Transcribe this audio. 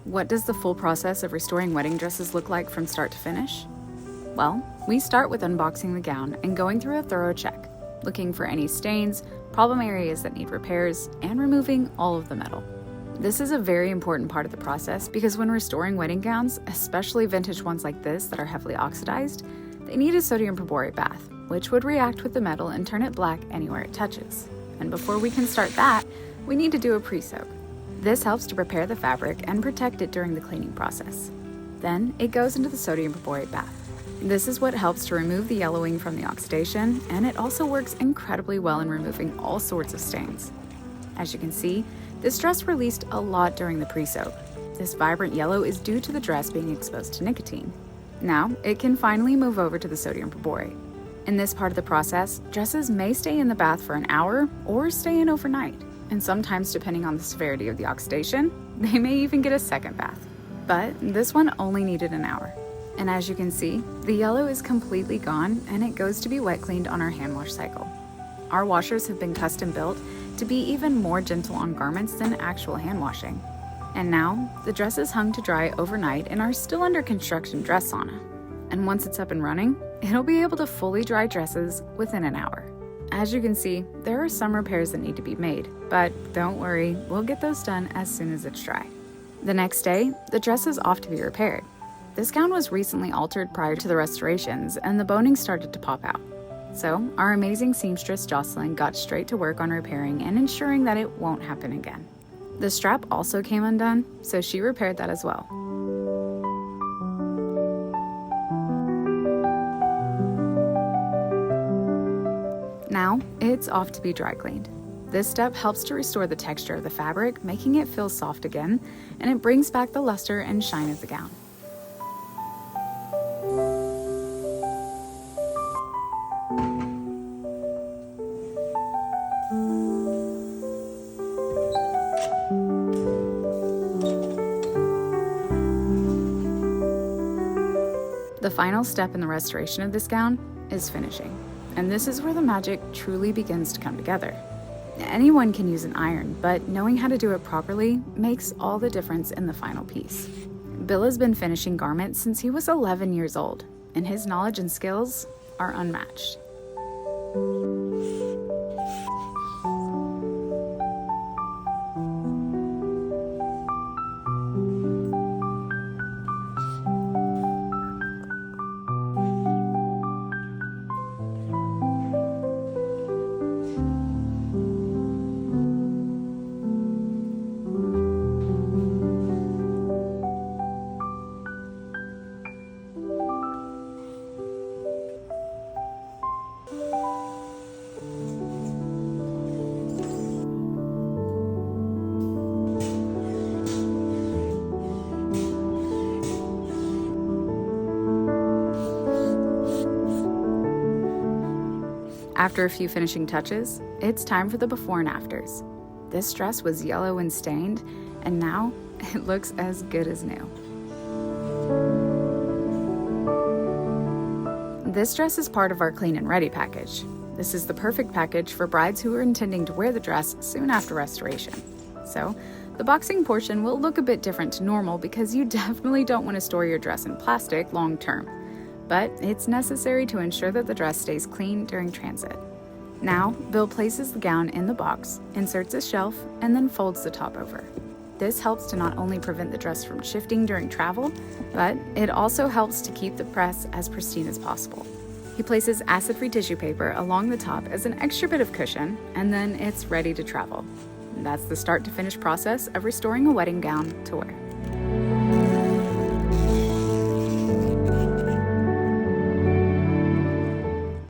What does the full process of restoring wedding dresses look like from start to finish? Well, we start with unboxing the gown and going through a thorough check, looking for any stains, problem areas that need repairs, and removing all of the metal. This is a very important part of the process because when restoring wedding gowns, especially vintage ones like this that are heavily oxidized, they need a sodium perborate bath, which would react with the metal and turn it black anywhere it touches. And before we can start that, we need to do a pre-soak. This helps to prepare the fabric and protect it during the cleaning process. Then it goes into the sodium perborate bath. This is what helps to remove the yellowing from the oxidation, and it also works incredibly well in removing all sorts of stains. As you can see, this dress released a lot during the pre-soak. This vibrant yellow is due to the dress being exposed to nicotine. Now, it can finally move over to the sodium perborate. In this part of the process, dresses may stay in the bath for an hour or stay in overnight, and sometimes, depending on the severity of the oxidation, they may even get a second bath. But this one only needed an hour. And as you can see, the yellow is completely gone and it goes to be wet cleaned on our hand wash cycle. Our washers have been custom built to be even more gentle on garments than actual hand washing. And now, the dress is hung to dry overnight in our still under construction dress sauna. And once it's up and running, it'll be able to fully dry dresses within an hour. As you can see, there are some repairs that need to be made, but don't worry, we'll get those done as soon as it's dry. The next day, the dress is off to be repaired. This gown was recently altered prior to the restorations, and the boning started to pop out. So, our amazing seamstress Jocelyn got straight to work on repairing and ensuring that it won't happen again. The strap also came undone, so she repaired that as well. Now, it's off to be dry cleaned. This step helps to restore the texture of the fabric, making it feel soft again, and it brings back the luster and shine of the gown. The final step in the restoration of this gown is finishing. And this is where the magic truly begins to come together. Anyone can use an iron, but knowing how to do it properly makes all the difference in the final piece. Bill has been finishing garments since he was 11 years old, and his knowledge and skills are unmatched. After a few finishing touches, it's time for the before and afters. This dress was yellow and stained, and now it looks as good as new. This dress is part of our Clean and Ready package. This is the perfect package for brides who are intending to wear the dress soon after restoration. So, the boxing portion will look a bit different to normal because you definitely don't want to store your dress in plastic long term. But it's necessary to ensure that the dress stays clean during transit. Now, Bill places the gown in the box, inserts a shelf, and then folds the top over. This helps to not only prevent the dress from shifting during travel, but it also helps to keep the press as pristine as possible. He places acid-free tissue paper along the top as an extra bit of cushion, and then it's ready to travel. And that's the start to finish process of restoring a wedding gown to wear.